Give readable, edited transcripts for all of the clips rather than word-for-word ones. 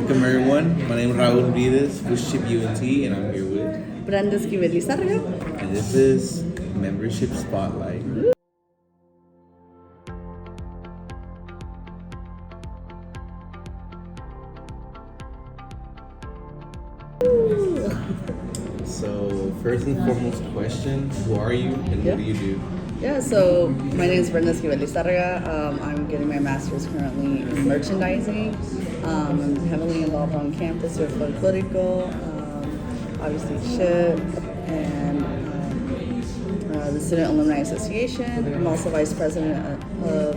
Welcome everyone. My name is Raul Vides with SHPE UNT, and I'm here with Brenda Lizarraga. and this is Membership Spotlight. So first and foremost question, who are you and what do you do? Yeah, so my name is Brenda Lizarraga. I'm getting my master's currently in merchandising. I'm heavily involved on campus with Political, obviously SHPE, and the Student Alumni Association. I'm also vice president of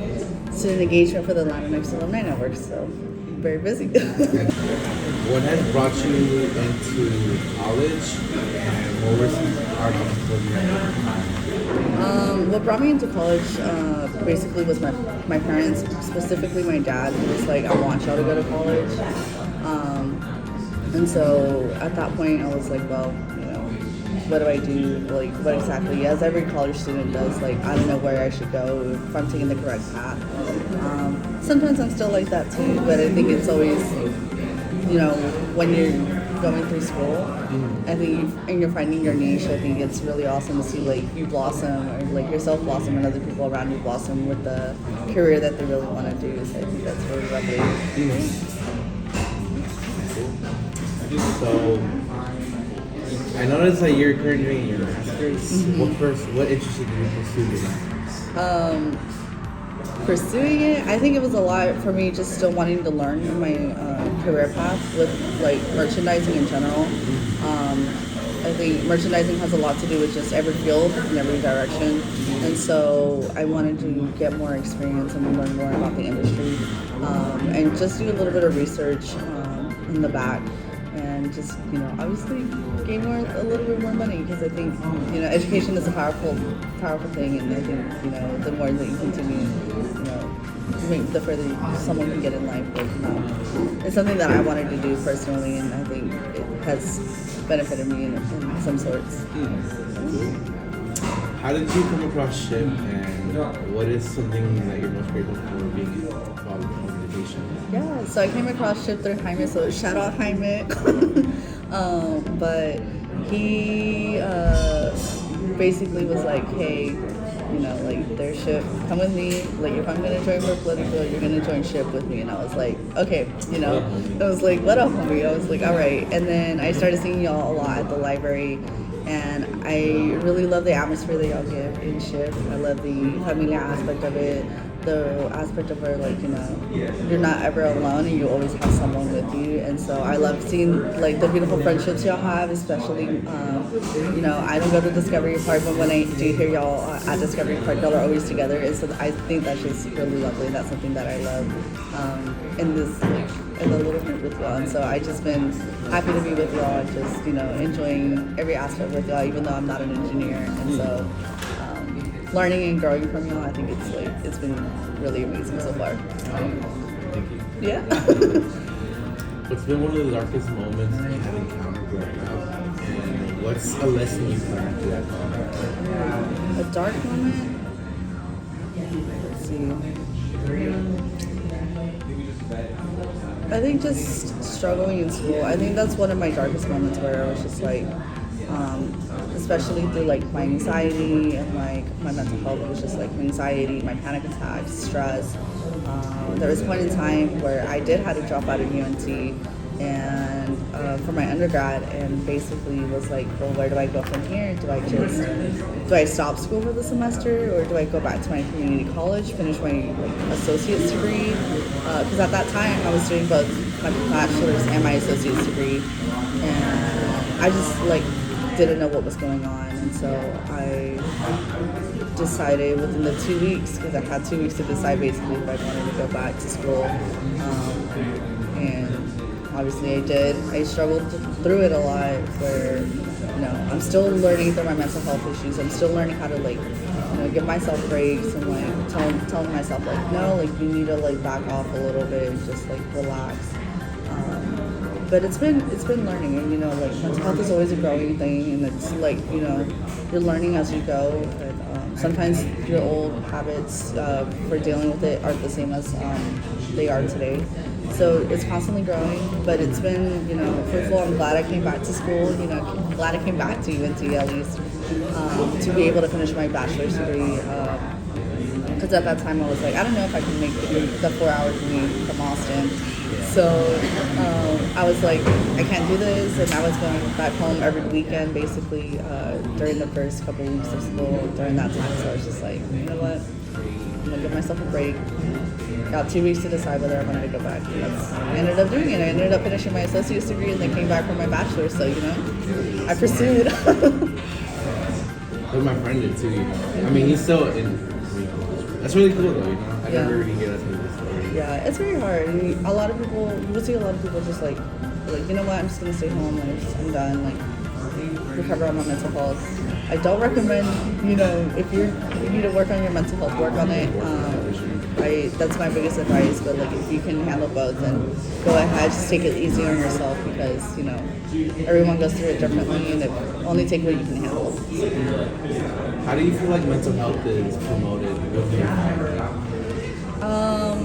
student engagement for the Latinx Alumni Network, so very busy. What has brought you into college and what were some obstacles you had at the time? What brought me into college basically was my parents, specifically my dad, who was like, I want y'all to go to college. And so at that point I was like, well, what do I do? Like, what exactly? As every college student does, like, I don't know where I should go, if I'm taking the correct path. Sometimes I'm still like that too, but I think it's always, when you're going through school, I think and you're finding your niche, I think it's really awesome to see like you blossom or like yourself blossom and other people around you blossom with the career that they really want to do. So I think that's really lovely. So I noticed that you're currently in your master's. What interested you in pursuing your master's? Pursuing it, I think it was a lot for me just still wanting to learn in my career path with like merchandising in general. I think merchandising has a lot to do with just every field and every direction, and so I wanted to get more experience and learn more about the industry, and just do a little bit of research in the back, and just obviously gain a little bit more money, because I think education is a powerful thing, and I think the more that you continue, the further someone can get in life. It's something that I wanted to do personally, and I think it has benefited me in some sorts. How did you come across SHPE, and what is something that you're most grateful for being involved in organization? Yeah, so I came across SHPE through Jaime, so shout out Jaime. But he basically was like, hey, there's SHPE, come with me. Like, if I'm gonna join for Political, you're gonna join SHPE with me. And I was like, okay, I was like, what up, homie? I was like, all right. And then I started seeing y'all a lot at the library, and I really love the atmosphere that y'all give in SHPE. I love the familia aspect of it, the aspect of where you're not ever alone and you always have someone with you. And so I love seeing like the beautiful friendships y'all have, especially I don't go to Discovery Park, but when I do hear y'all at Discovery Park, y'all are always together, and so I think that's just really lovely. That's something that I love in this in the little group with y'all. And so I just been happy to be with y'all and just enjoying every aspect with y'all, even though I'm not an engineer. And so learning and growing from y'all, I think it's been really amazing so far. Thank you. Yeah. What's been one of the darkest moments that you have encountered growing up, and what's a lesson you've learned through that moment? A dark moment? Let's see. I think just struggling in school. I think that's one of my darkest moments, where I was just like, especially through like my anxiety and like my mental health. It was just like anxiety, my panic attacks, stress. There was a point in time where I did have to drop out of UNT and for my undergrad, and basically was like, well, where do I go from here? Do I stop school for the semester, or do I go back to my community college, finish my associate's degree? Because at that time I was doing both my bachelor's and my associate's degree, and I just didn't know what was going on. And so I decided within the 2 weeks, because I had 2 weeks to decide basically if I wanted to go back to school, and obviously I did. I struggled through it a lot, where I'm still learning through my mental health issues. I'm still learning how to give myself breaks, and telling myself no, you need to back off a little bit and just relax. But it's been learning, and mental health is always a growing thing, and it's you're learning as you go. And sometimes your old habits for dealing with it aren't the same as they are today. So it's constantly growing, but it's been, first of all, I'm glad I came back to school, glad I came back to UNT at least, to be able to finish my bachelor's degree. Because at that time I was like, I don't know if I can make the 4-hour commute from Austin. So I was like, I can't do this, and I was going back home every weekend, basically, during the first couple weeks of school during that time. So I was just like, you know what, I'm gonna give myself a break. Got 2 weeks to decide whether I wanted to go back. And I ended up doing it. I ended up finishing my associate's degree and then came back for my bachelor's. So, I pursued. But my friend did too. I mean, he's still in. That's really cool though. I never really hear that type of story. Yeah, it's very hard. A lot of people, you see a lot of people just like, you know what, I'm just gonna stay home. I'm done. Recover on my mental health. I don't recommend, if you need to work on your mental health, work on it. That's my biggest advice. But if you can handle both, then go ahead. Just take it easy on yourself because everyone goes through it differently, and only take what you can handle. How do you feel like mental health is promoted within your family?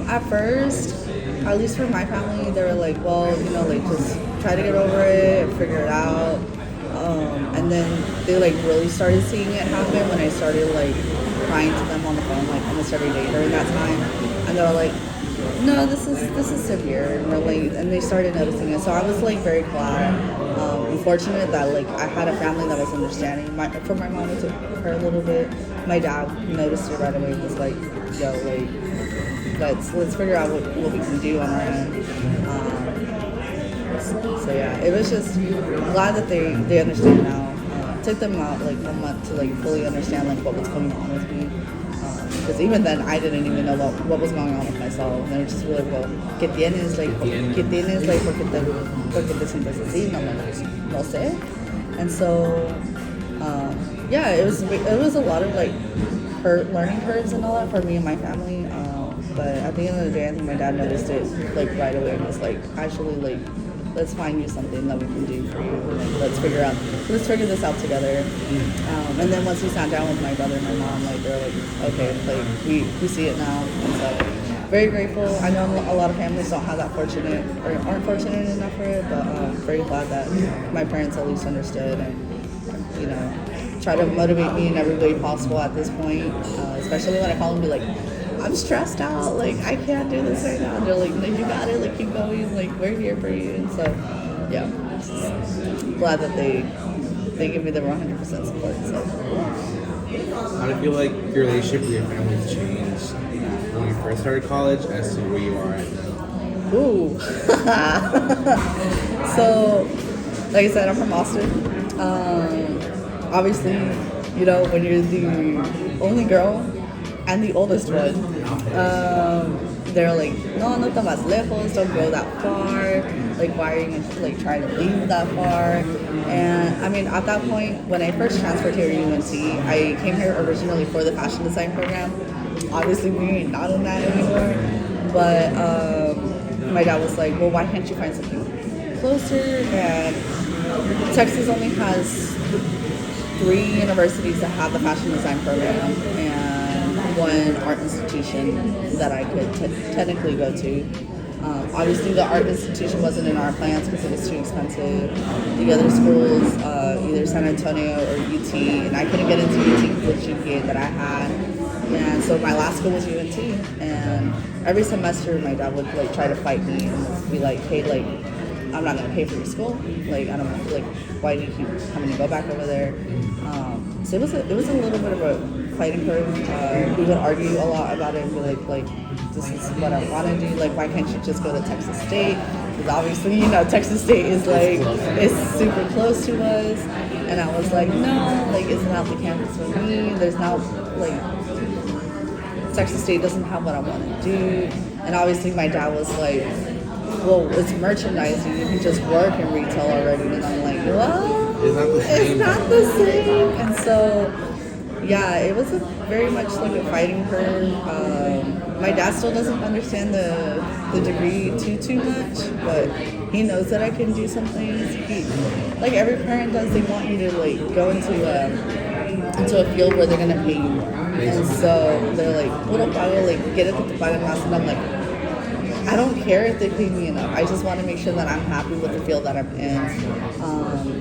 At first, at least for my family, they were like, well, just try to get over it, figure it out. And then they really started seeing it happen when I started crying to them on the phone almost every day during that time. And they were like, no, this is severe, and they started noticing it. So I was very glad, unfortunate that I had a family that was understanding. For my mom, it took her a little bit. My dad noticed it right away. He was like, yo, let's figure out what we can do on our end. So yeah, it was just glad that they understand now. It took them about a month to fully understand what was going on with me. Because even then, I didn't even know what was going on with myself. And they were just really, well, ¿qué tienes? ¿Qué tienes? ¿Por qué te sientes así? No sé. And so, yeah, it was a lot of learning curves and all that for me and my family. But at the end of the day, I think my dad noticed it right away and was actually let's find you something that we can do for you. Let's figure this out together. And then once we sat down with my brother and my mom, they were okay, we see it now. And so very grateful. I know a lot of families don't have that fortunate or aren't fortunate enough for it, but very glad that my parents at least understood and try to motivate me in every way possible at this point. Especially when I call them and be I'm stressed out, I can't do this right now. And they're like, no, you got it, keep going, we're here for you. And so, yeah, glad that they give me the 100% support. So. How do you feel like your relationship with your family has changed when you first started college as to where you are right now? Ooh. So, like I said, I'm from Austin. Obviously, when you're the only girl and the oldest one, they're like, no te vas lejos, don't go that far, why are you trying to leave that far? And I mean, at that point, when I first transferred here to UNT, I came here originally for the fashion design program. Obviously, we ain't not in that anymore, but my dad was like, well, why can't you find something closer? And Texas only has 3 universities that have the fashion design program, and one art institution that I could technically go to. Obviously, the art institution wasn't in our plans because it was too expensive. The other schools, either San Antonio or UT, and I couldn't get into UT with the GPA that I had. And so my last school was UNT. And every semester, my dad would try to fight me and be like, hey, I'm not gonna pay for your school. I don't why do you keep having to go back over there? So it was a little bit of a fighting curve. We would argue a lot about it and be like this is what I want to do. Why can't you just go to Texas State? Because obviously, Texas State is it's super close to us. And I was like, no, it's not the campus for me. There's not Texas State doesn't have what I want to do. And obviously, my dad was like, well, it's merchandising. You can just work in retail already. And I'm like, well, it's not the same. And so, yeah, it was very much a fighting curve. My dad still doesn't understand the degree too much, but he knows that I can do some things. Like every parent does, they want you to go into a field where they're gonna pay you. And so they're like, puro pago, get it que te pagan más. And I'm like, I don't care if they pay me enough. I just want to make sure that I'm happy with the field that I'm in.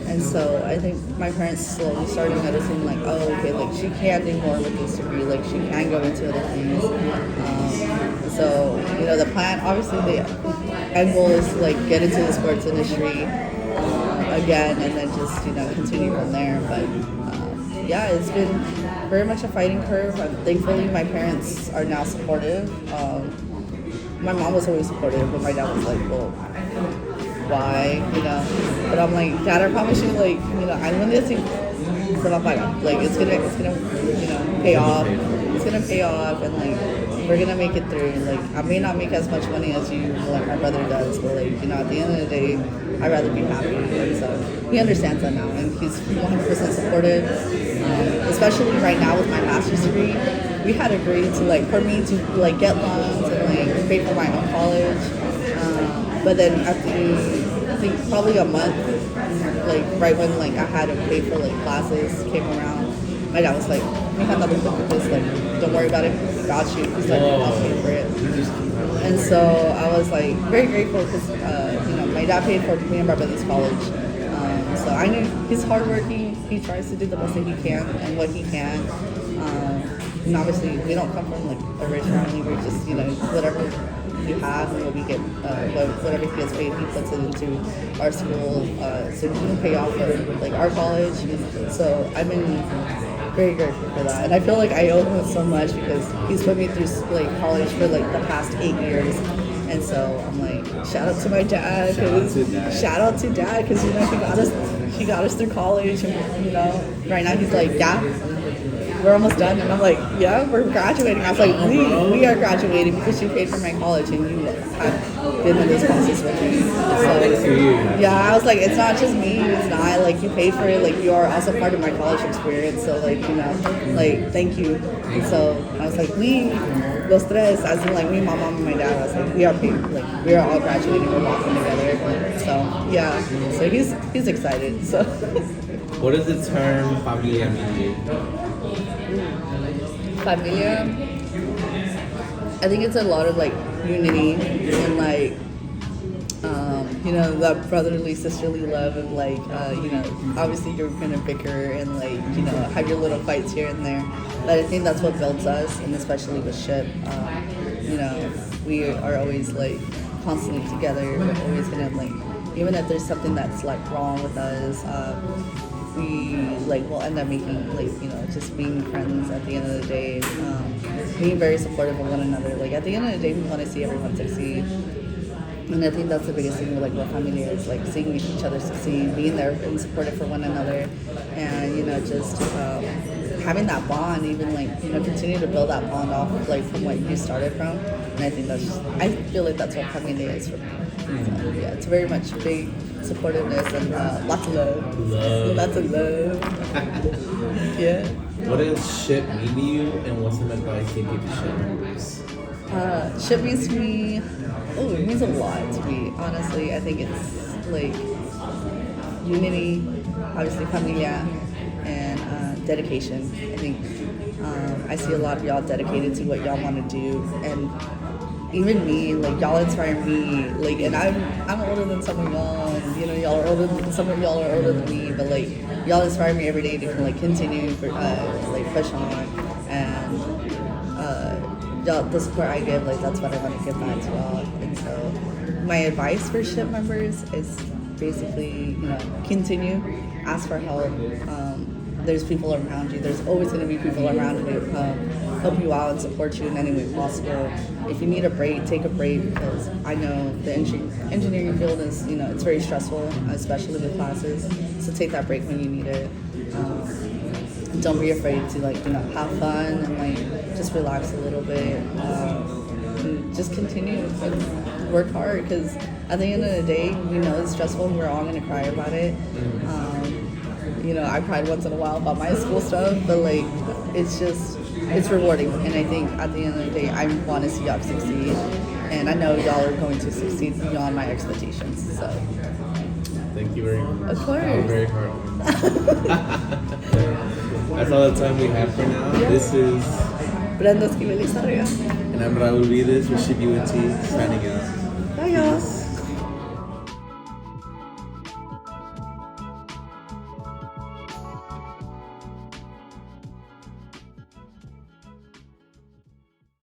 And so I think my parents slowly started noticing like, oh, okay, like she can do more with this degree. Like she can go into other things. So, you know, the plan, obviously the end goal is to like get into the sports industry again and then just, you know, continue from there. But yeah, it's been very much a fighting curve. Thankfully, my parents are now supportive. My mom was always supportive, but my dad was like, well, why, you know? But I'm like, Dad, I promise you, like, you know, I'm gonna see like it's gonna, you know, pay off. It's gonna pay off, and like we're gonna make it through. Like I may not make as much money as you, like my brother does, but like, you know, at the end of the day, I'd rather be happy. And so he understands that now, and he's 100% supportive. Especially right now with my master's degree, we had agreed to like for me to like get loans and like pay for my own college. But then after I think probably a month, like right when like I had to pay for like classes came around, my dad was like, "We have nothing to do with this. Like, don't worry about it. We got you." He's like, "I'll pay for it." And so I was like very grateful because you know, my dad paid for me and my brother's college. So I knew he's hardworking. He tries to do the best that he can and what he can. And obviously, we don't come from like a rich family. We're just, you know, whatever we have and what we get, whatever he gets paid, he puts it into our school so he can pay off for like our college. So I've been very grateful for that, and I feel like I owe him so much because he's put me through like college for like the past 8 years. And so I'm like, shout out to my dad. Shout out to dad because, you know, he got us through college, and you know, right now he's like, yeah, we're almost done. And I'm like, yeah, we're graduating. I was like, we are graduating because you paid for my college and you have been in this process with me. So yeah, I was like, it's not just me. It's not like you paid for it. Like you are also part of my college experience. So like, you know, like thank you. And so I was like, los tres, as in like me, my mom, and my dad. I was like, we are paid. Like we are all graduating. We're walking together. So yeah, so he's excited. So. What does the term familia mean to you? Familia, I think it's a lot of like unity and like you know, that brotherly sisterly love of like you know, obviously you're gonna bicker and like, you know, have your little fights here and there, but I think that's what builds us, and especially with SHPE, you know, we are always like constantly together. We're always gonna like, even if there's something that's like wrong with us, we like will end up making like, you know, just being friends at the end of the day, being very supportive of one another. Like at the end of the day, we want to see everyone succeed, and I think that's the biggest thing with like what family is, like seeing each other succeed, being there and supportive for one another, and you know, just having that bond, even like, you know, continue to build that bond off like from what you started from. And I think that's just, I feel like that's what family is for me. So, yeah, it's very much big supportiveness and lots of love. Lots of love. Yeah. What does SHPE mean to you, and what's some advice you give to SHPE members? SHPE means to me, it means a lot to me, honestly. I think it's like unity, obviously familia, and dedication. I think I see a lot of y'all dedicated to what y'all want to do, and even me, like y'all inspire me, like, and I'm older than some of y'all, and you know, y'all are older than some of y'all are older than me, but like y'all inspire me every day to like continue for like push on, and y'all, the support I give, like that's what I want to give back to y'all. And so my advice for SHPE members is basically, you know, continue, ask for help. There's people around you. There's always going to be people around you to help you out and support you in any way possible. If you need a break, take a break, because I know the engineering field is, you know, it's very stressful, especially with classes. So take that break when you need it. Don't be afraid to like, you know, have fun and like just relax a little bit. And just continue and work hard, because at the end of the day, we know it's stressful and we're all going to cry about it. You know, I cried once in a while about my school stuff, but like, it's rewarding. And I think at the end of the day, I want to see y'all succeed. And I know y'all are going to succeed beyond my expectations, so. Thank you very much. Of course. That was very hard. That's all the time we have for now. Yeah. This is Brenda Lizarraga. And I'm Raul Vides with SHPE UNT, signing out.